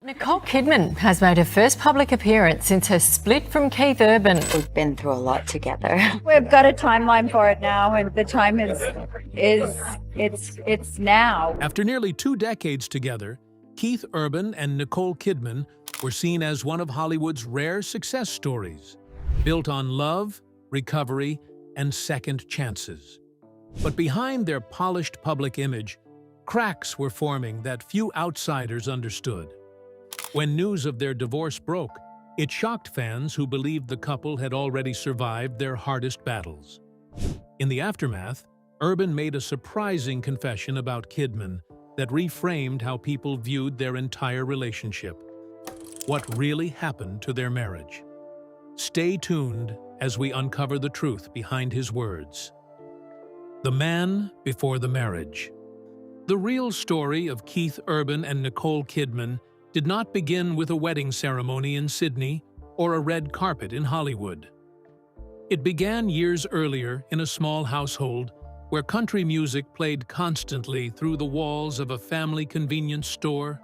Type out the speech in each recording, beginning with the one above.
Nicole Kidman has made her first public appearance since her split from Keith Urban. We've been through a lot together. We've got a timeline for it now, and the time is it's now. After nearly 2 decades together, Keith Urban and Nicole Kidman were seen as one of Hollywood's rare success stories, built on love, recovery, and second chances. But behind their polished public image, cracks were forming that few outsiders understood. When news of their divorce broke, it shocked fans who believed the couple had already survived their hardest battles. In the aftermath, Urban made a surprising confession about Kidman that reframed how people viewed their entire relationship. What really happened to their marriage? Stay tuned as we uncover the truth behind his words. The man before the marriage. The real story of Keith Urban and Nicole Kidman did not begin with a wedding ceremony in Sydney or a red carpet in Hollywood. It began years earlier in a small household where country music played constantly through the walls of a family convenience store.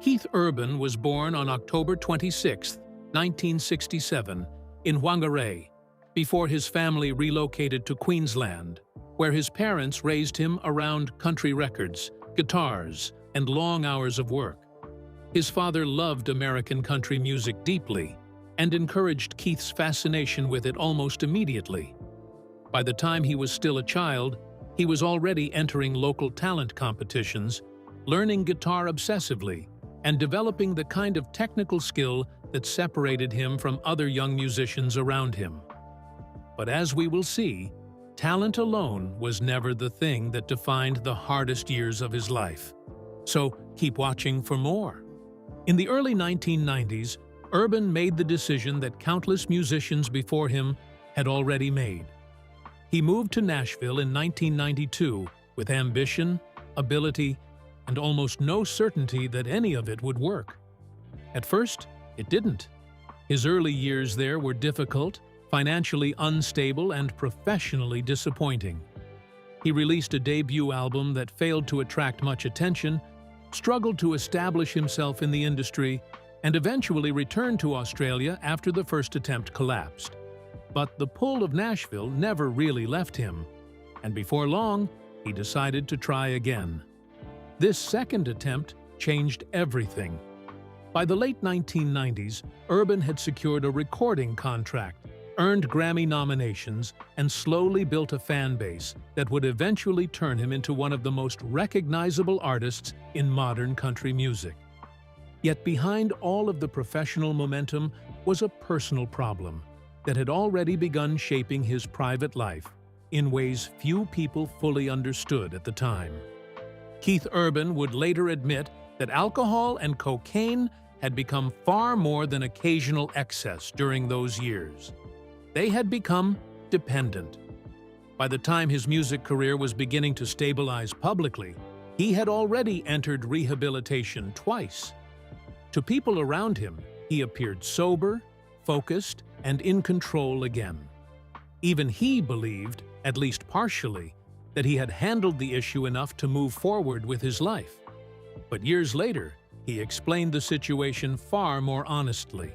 Keith Urban was born on October 26, 1967, in Whangarei, before his family relocated to Queensland, where his parents raised him around country records, guitars, and long hours of work. His father loved American country music deeply and encouraged Keith's fascination with it almost immediately. By the time he was still a child, he was already entering local talent competitions, learning guitar obsessively, and developing the kind of technical skill that separated him from other young musicians around him. But as we will see, talent alone was never the thing that defined the hardest years of his life. So keep watching for more. In the early 1990s, Urban made the decision that countless musicians before him had already made. He moved to Nashville in 1992 with ambition, ability, and almost no certainty that any of it would work. At first, it didn't. His early years there were difficult, financially unstable, and professionally disappointing. He released a debut album that failed to attract much attention, struggled to establish himself in the industry, and eventually returned to Australia after the first attempt collapsed. But the pull of Nashville never really left him, and before long, he decided to try again. This second attempt changed everything. By the late 1990s, Urban had secured a recording contract, earned Grammy nominations, and slowly built a fan base that would eventually turn him into one of the most recognizable artists in modern country music. Yet behind all of the professional momentum was a personal problem that had already begun shaping his private life in ways few people fully understood at the time. Keith Urban would later admit that alcohol and cocaine had become far more than occasional excess during those years. They had become dependent. By the time his music career was beginning to stabilize publicly, he had already entered rehabilitation twice. To people around him, he appeared sober, focused, and in control again. Even he believed, at least partially, that he had handled the issue enough to move forward with his life. But years later, he explained the situation far more honestly.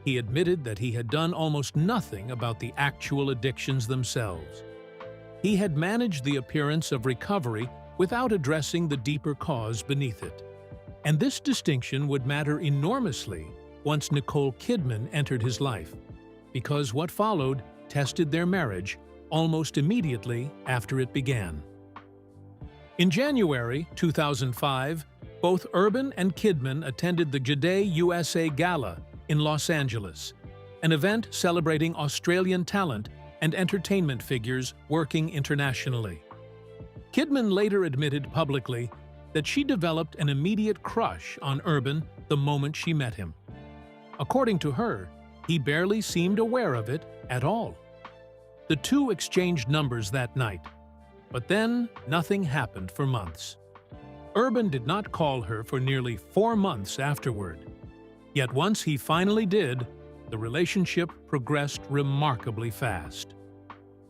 He admitted that he had done almost nothing about the actual addictions themselves. He had managed the appearance of recovery without addressing the deeper cause beneath it. And this distinction would matter enormously once Nicole Kidman entered his life, because what followed tested their marriage almost immediately after it began. In January 2005, both Urban and Kidman attended the G'day USA Gala in Los Angeles, an event celebrating Australian talent and entertainment figures working internationally. Kidman later admitted publicly that she developed an immediate crush on Urban the moment she met him. According to her, he barely seemed aware of it at all. The two exchanged numbers that night, but then nothing happened for months. Urban did not call her for nearly 4 months afterward. Yet once he finally did, the relationship progressed remarkably fast.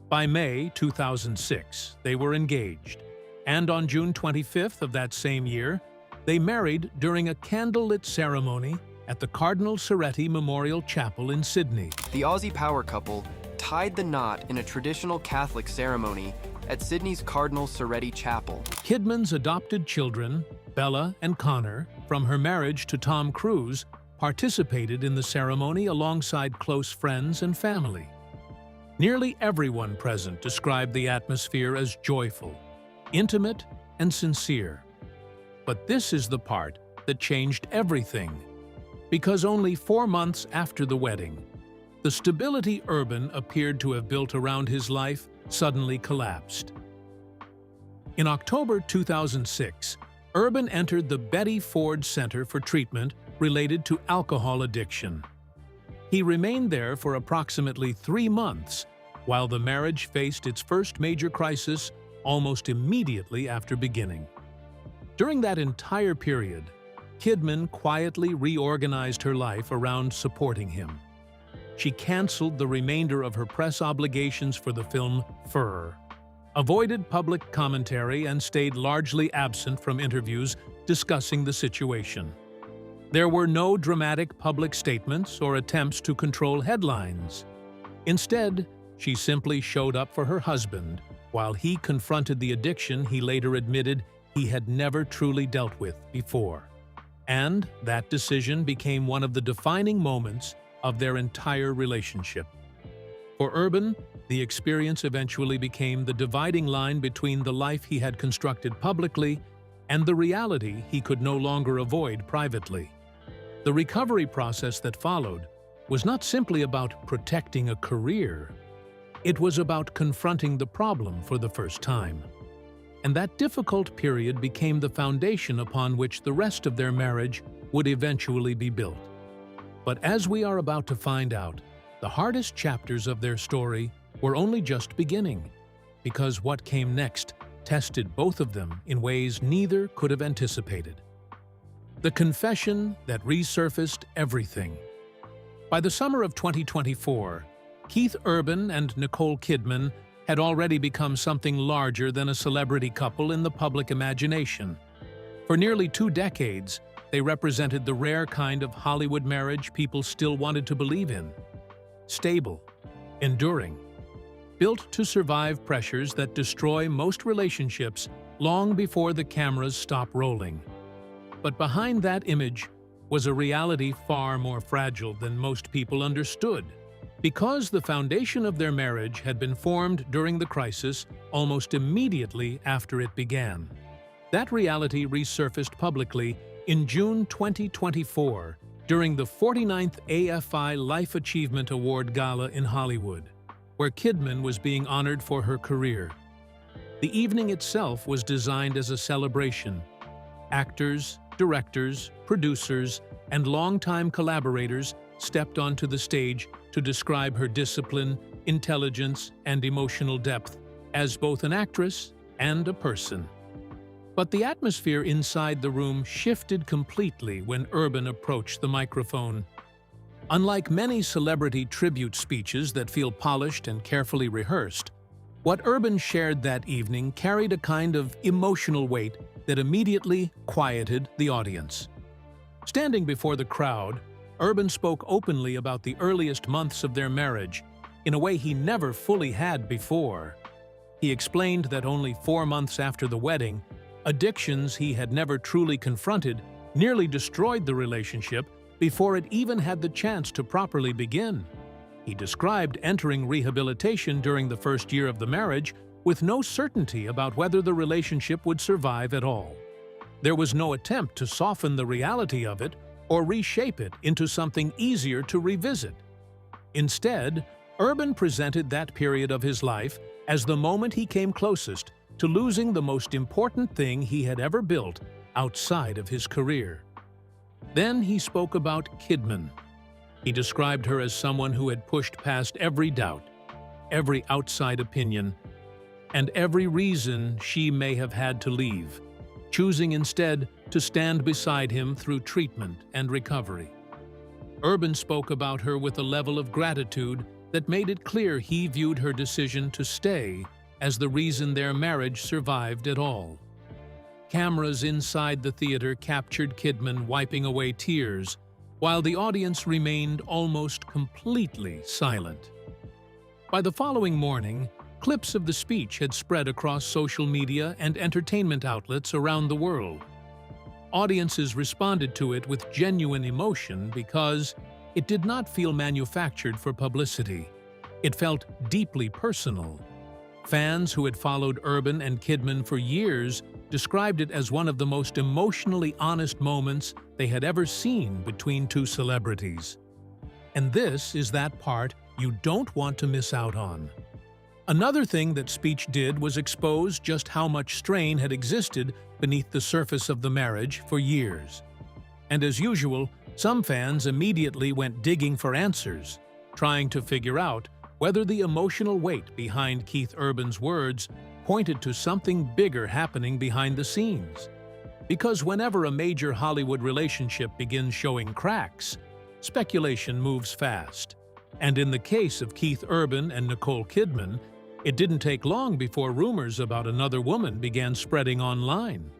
By May 2006, they were engaged, and on June 25th of that same year, They married during a candlelit ceremony at the Cardinal Soretti Memorial Chapel in Sydney. The Aussie power couple tied the knot in a traditional Catholic ceremony at Sydney's Cardinal Soretti Chapel. Kidman's adopted children, Bella and Connor, from her marriage to Tom Cruise, participated in the ceremony alongside close friends and family. Nearly everyone present described the atmosphere as joyful, intimate, and sincere. But this is the part that changed everything, because only 4 months after the wedding, the stability Urban appeared to have built around his life suddenly collapsed. In October 2006, Urban entered the Betty Ford Center for Treatment related to alcohol addiction. He remained there for approximately 3 months, while the marriage faced its first major crisis almost immediately after beginning. During that entire period, Kidman quietly reorganized her life around supporting him. She canceled the remainder of her press obligations for the film Fur, avoided public commentary, and stayed largely absent from interviews discussing the situation. There were no dramatic public statements or attempts to control headlines. Instead, she simply showed up for her husband while he confronted the addiction he later admitted he had never truly dealt with before. And that decision became one of the defining moments of their entire relationship. For Urban, the experience eventually became the dividing line between the life he had constructed publicly and the reality he could no longer avoid privately. The recovery process that followed was not simply about protecting a career. It was about confronting the problem for the first time. And that difficult period became the foundation upon which the rest of their marriage would eventually be built. But as we are about to find out, the hardest chapters of their story were only just beginning, because what came next tested both of them in ways neither could have anticipated. The confession that resurfaced everything. By the summer of 2024, Keith Urban and Nicole Kidman had already become something larger than a celebrity couple in the public imagination. For nearly 2 decades, they represented the rare kind of Hollywood marriage people still wanted to believe in. Stable, enduring, built to survive pressures that destroy most relationships long before the cameras stop rolling. But behind that image was a reality far more fragile than most people understood. Because the foundation of their marriage had been formed during the crisis almost immediately after it began. That reality resurfaced publicly in June 2024 during the 49th AFI Life Achievement Award Gala in Hollywood, where Kidman was being honored for her career. The evening itself was designed as a celebration. Actors, directors, producers, and longtime collaborators stepped onto the stage to describe her discipline, intelligence, and emotional depth as both an actress and a person. But the atmosphere inside the room shifted completely when Urban approached the microphone. Unlike many celebrity tribute speeches that feel polished and carefully rehearsed, what Urban shared that evening carried a kind of emotional weight that immediately quieted the audience. Standing before the crowd, Urban spoke openly about the earliest months of their marriage in a way he never fully had before. He explained that only 4 months after the wedding, addictions he had never truly confronted nearly destroyed the relationship before it even had the chance to properly begin. He described entering rehabilitation during the first year of the marriage with no certainty about whether the relationship would survive at all. There was no attempt to soften the reality of it or reshape it into something easier to revisit. Instead, Urban presented that period of his life as the moment he came closest to losing the most important thing he had ever built outside of his career. Then he spoke about Kidman. He described her as someone who had pushed past every doubt, every outside opinion, and every reason she may have had to leave, choosing instead to stand beside him through treatment and recovery. Urban spoke about her with a level of gratitude that made it clear he viewed her decision to stay as the reason their marriage survived at all. Cameras inside the theater captured Kidman wiping away tears, while the audience remained almost completely silent. By the following morning, clips of the speech had spread across social media and entertainment outlets around the world. Audiences responded to it with genuine emotion because it did not feel manufactured for publicity. It felt deeply personal. Fans who had followed Urban and Kidman for years described it as one of the most emotionally honest moments they had ever seen between two celebrities. And this is that part you don't want to miss out on. Another thing that speech did was expose just how much strain had existed beneath the surface of the marriage for years. And as usual, some fans immediately went digging for answers, trying to figure out whether the emotional weight behind Keith Urban's words pointed to something bigger happening behind the scenes. Because whenever a major Hollywood relationship begins showing cracks, speculation moves fast. And in the case of Keith Urban and Nicole Kidman, it didn't take long before rumors about another woman began spreading online.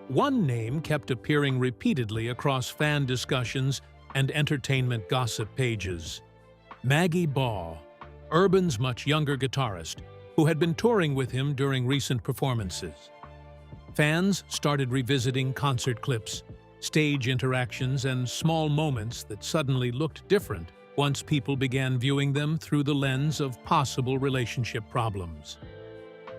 One name kept appearing repeatedly across fan discussions and entertainment gossip pages: Maggie Baugh, Urban's much younger guitarist, who had been touring with him during recent performances. Fans started revisiting concert clips, stage interactions, and small moments that suddenly looked different once people began viewing them through the lens of possible relationship problems.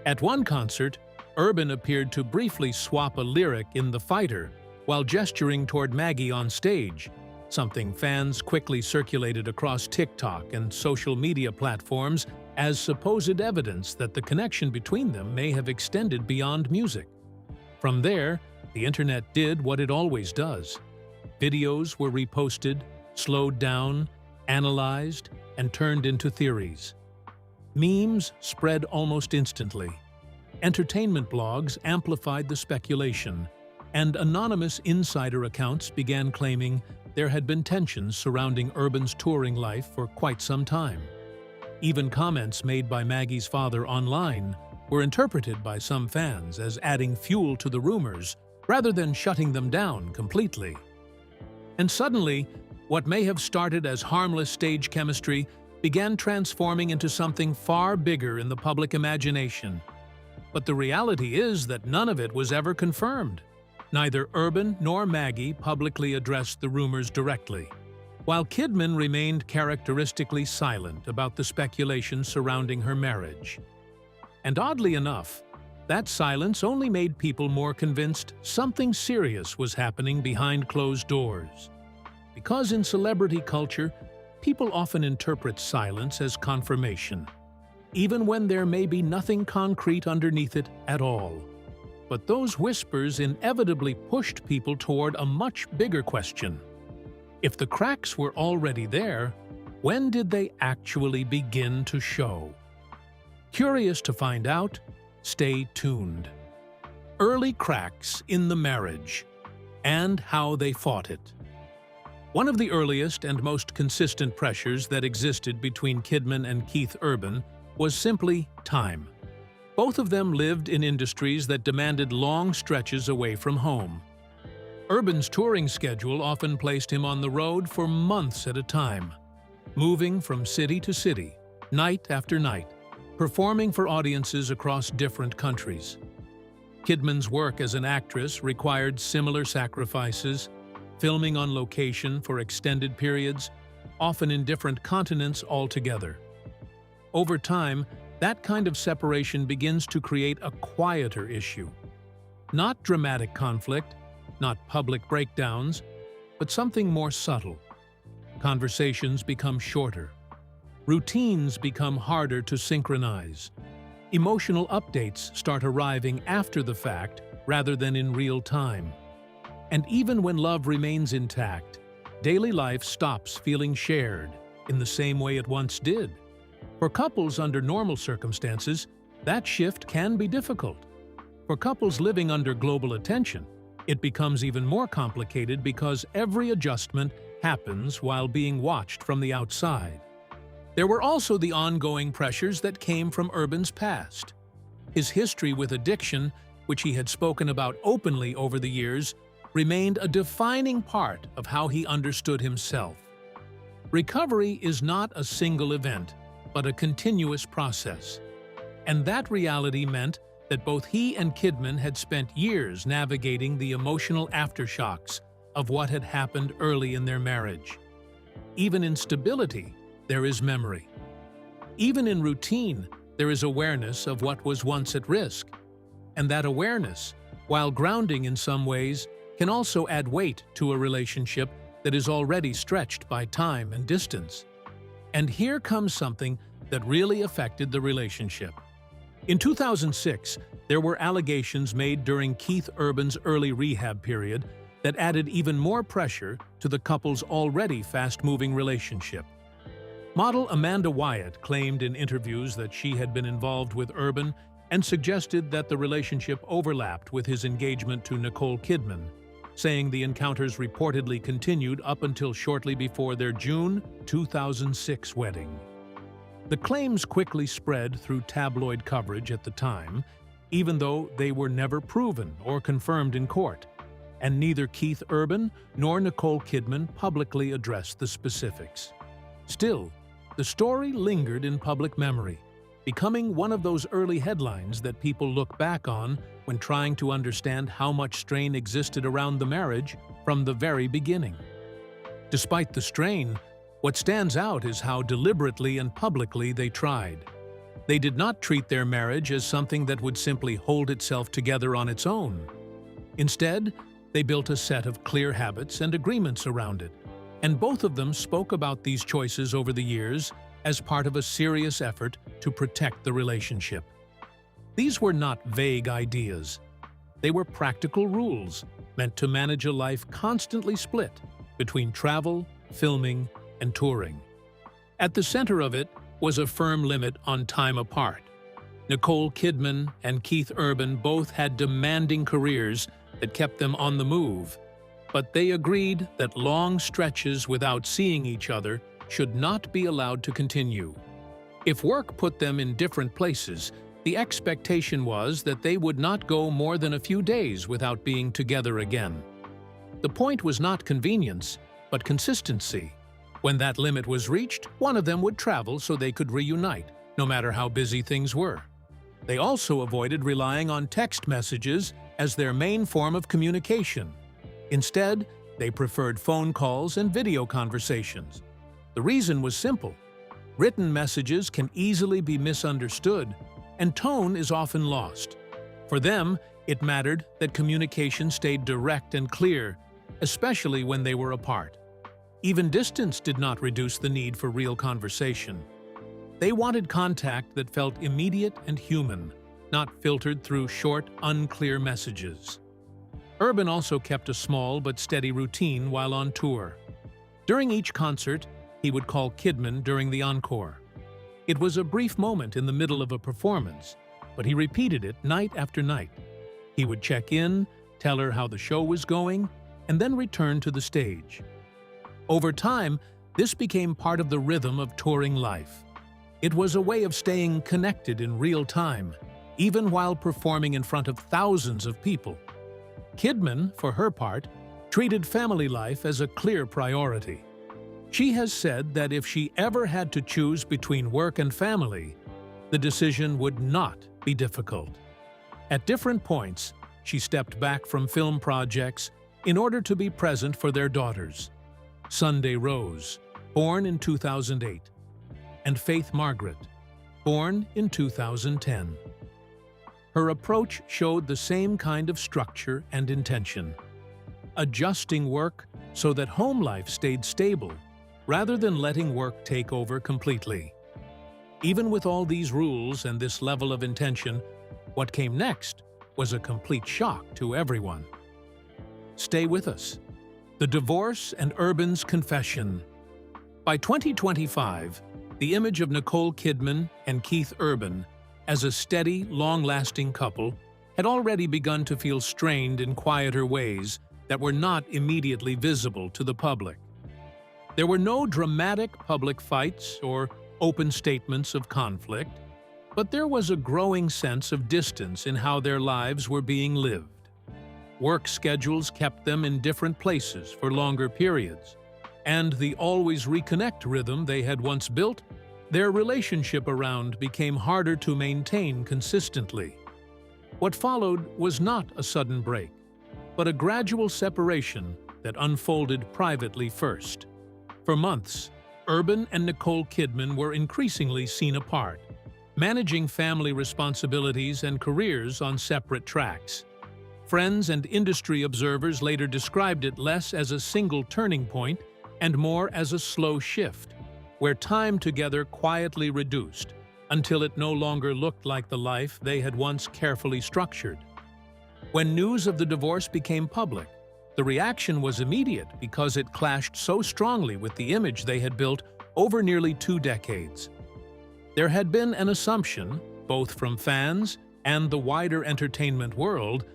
At one concert, Urban appeared to briefly swap a lyric in The Fighter while gesturing toward Maggie on stage, something fans quickly circulated across TikTok and social media platforms as supposed evidence that the connection between them may have extended beyond music. From there, the internet did what it always does. Videos were reposted, slowed down, analyzed, and turned into theories. Memes spread almost instantly. Entertainment blogs amplified the speculation, and anonymous insider accounts began claiming there had been tensions surrounding Urban's touring life for quite some time. Even comments made by Maggie's father online were interpreted by some fans as adding fuel to the rumors rather than shutting them down completely. And suddenly, what may have started as harmless stage chemistry began transforming into something far bigger in the public imagination. But the reality is that none of it was ever confirmed. Neither Urban nor Maggie publicly addressed the rumors directly, while Kidman remained characteristically silent about the speculation surrounding her marriage. And oddly enough, that silence only made people more convinced something serious was happening behind closed doors. Because in celebrity culture, people often interpret silence as confirmation, even when there may be nothing concrete underneath it at all. But those whispers inevitably pushed people toward a much bigger question. If the cracks were already there, when did they actually begin to show? Curious to find out? Stay tuned. Early cracks in the marriage, and how they fought it. One of the earliest and most consistent pressures that existed between Kidman and Keith Urban was simply time. Both of them lived in industries that demanded long stretches away from home. Urban's touring schedule often placed him on the road for months at a time, moving from city to city, night after night, performing for audiences across different countries. Kidman's work as an actress required similar sacrifices, filming on location for extended periods, often in different continents altogether. Over time, that kind of separation begins to create a quieter issue. Not dramatic conflict, not public breakdowns, but something more subtle. Conversations become shorter. Routines become harder to synchronize. Emotional updates start arriving after the fact rather than in real time. And even when love remains intact, daily life stops feeling shared in the same way it once did. For couples under normal circumstances, that shift can be difficult. For couples living under global attention, it becomes even more complicated because every adjustment happens while being watched from the outside. There were also the ongoing pressures that came from Urban's past. His history with addiction which he had spoken about openly over the years, remained a defining part of how he understood himself. Recovery is not a single event, but a continuous process. And that reality meant that both he and Kidman had spent years navigating the emotional aftershocks of what had happened early in their marriage. Even in stability, there is memory. Even in routine, there is awareness of what was once at risk. And that awareness, while grounding in some ways, can also add weight to a relationship that is already stretched by time and distance. And here comes something that really affected the relationship. In 2006, there were allegations made during Keith Urban's early rehab period that added even more pressure to the couple's already fast-moving relationship. Model Amanda Wyatt claimed in interviews that she had been involved with Urban and suggested that the relationship overlapped with his engagement to Nicole Kidman, saying the encounters reportedly continued up until shortly before their June 2006 wedding. The claims quickly spread through tabloid coverage at the time, even though they were never proven or confirmed in court, and neither Keith Urban nor Nicole Kidman publicly addressed the specifics. Still, the story lingered in public memory, becoming one of those early headlines that people look back on when trying to understand how much strain existed around the marriage from the very beginning. Despite the strain, what stands out is how deliberately and publicly they tried. They did not treat their marriage as something that would simply hold itself together on its own. Instead, they built a set of clear habits and agreements around it, and both of them spoke about these choices over the years as part of a serious effort to protect the relationship. These were not vague ideas. They were practical rules meant to manage a life constantly split between travel, filming, and touring. At the center of it was a firm limit on time apart. Nicole Kidman and Keith Urban both had demanding careers that kept them on the move, but they agreed that long stretches without seeing each other should not be allowed to continue. If work put them in different places, the expectation was that they would not go more than a few days without being together again. The point was not convenience, but consistency. When that limit was reached, one of them would travel so they could reunite, no matter how busy things were. They also avoided relying on text messages as their main form of communication. Instead, they preferred phone calls and video conversations. The reason was simple. Written messages can easily be misunderstood, and tone is often lost. For them, it mattered that communication stayed direct and clear, especially when they were apart. Even distance did not reduce the need for real conversation. They wanted contact that felt immediate and human, not filtered through short, unclear messages. Urban also kept a small but steady routine while on tour. During each concert, he would call Kidman during the encore. It was a brief moment in the middle of a performance, but he repeated it night after night. He would check in, tell her how the show was going, and then return to the stage. Over time, this became part of the rhythm of touring life. It was a way of staying connected in real time, even while performing in front of thousands of people. Kidman, for her part, treated family life as a clear priority. She has said that if she ever had to choose between work and family, the decision would not be difficult. At different points, she stepped back from film projects in order to be present for their daughters. Sunday Rose, born in 2008, and Faith Margaret, born in 2010. Her approach showed the same kind of structure and intention, adjusting work so that home life stayed stable rather than letting work take over completely. Even with all these rules and this level of intention, what came next was a complete shock to everyone. Stay with us. The Divorce and Urban's Confession. By 2025, the image of Nicole Kidman and Keith Urban as a steady, long-lasting couple had already begun to feel strained in quieter ways that were not immediately visible to the public. There were no dramatic public fights or open statements of conflict, But there was a growing sense of distance in how their lives were being lived. Work schedules kept them in different places for longer periods, and the always reconnect rhythm they had once built, their relationship around became harder to maintain consistently. What followed was not a sudden break, but a gradual separation that unfolded privately first. For months, Urban and Nicole Kidman were increasingly seen apart, managing family responsibilities and careers on separate tracks. Friends and industry observers later described it less as a single turning point and more as a slow shift, where time together quietly reduced until it no longer looked like the life they had once carefully structured. When news of the divorce became public, the reaction was immediate because it clashed so strongly with the image they had built over nearly 2 decades. There had been an assumption, both from fans and the wider entertainment world,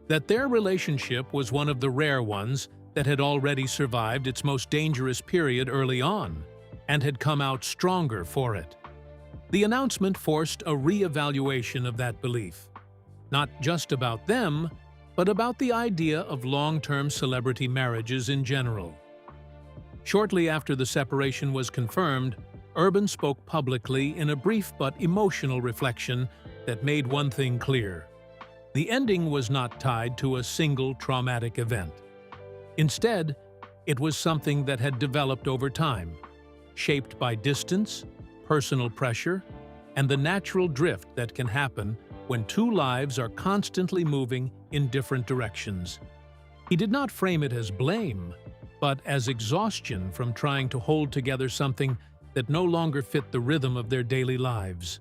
that their relationship was one of the rare ones that had already survived its most dangerous period early on, and had come out stronger for it. The announcement forced a re-evaluation of that belief, not just about them, but about the idea of long-term celebrity marriages in general. Shortly after the separation was confirmed, Urban spoke publicly in a brief but emotional reflection that made one thing clear. The ending was not tied to a single traumatic event. Instead, it was something that had developed over time, shaped by distance, personal pressure, and the natural drift that can happen when 2 lives are constantly moving in different directions. He did not frame it as blame, but as exhaustion from trying to hold together something that no longer fit the rhythm of their daily lives.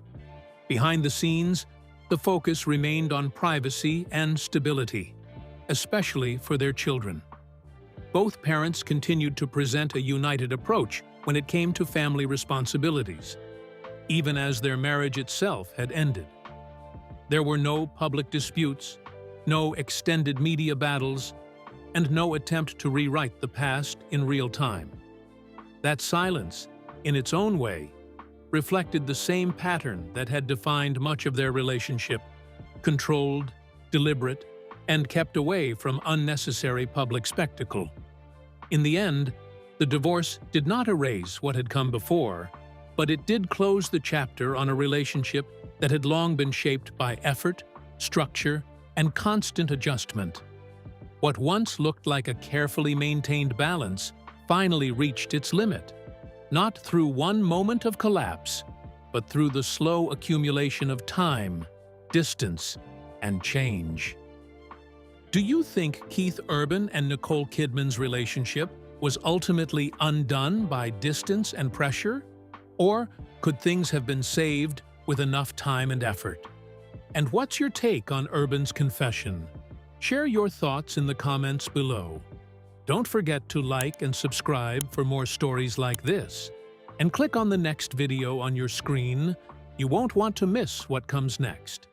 Behind the scenes, the focus remained on privacy and stability, especially for their children. Both parents continued to present a united approach when it came to family responsibilities, even as their marriage itself had ended. There were no public disputes, no extended media battles, and no attempt to rewrite the past in real time. That silence, in its own way, reflected the same pattern that had defined much of their relationship: controlled, deliberate, and kept away from unnecessary public spectacle. In the end, the divorce did not erase what had come before, but it did close the chapter on a relationship that had long been shaped by effort, structure, and constant adjustment. What once looked like a carefully maintained balance finally reached its limit, not through one moment of collapse, but through the slow accumulation of time, distance, and change. Do you think Keith Urban and Nicole Kidman's relationship was ultimately undone by distance and pressure? Or could things have been saved with enough time and effort? And what's your take on Urban's confession? Share your thoughts in the comments below. Don't forget to like and subscribe for more stories like this. And click on the next video on your screen. You won't want to miss what comes next.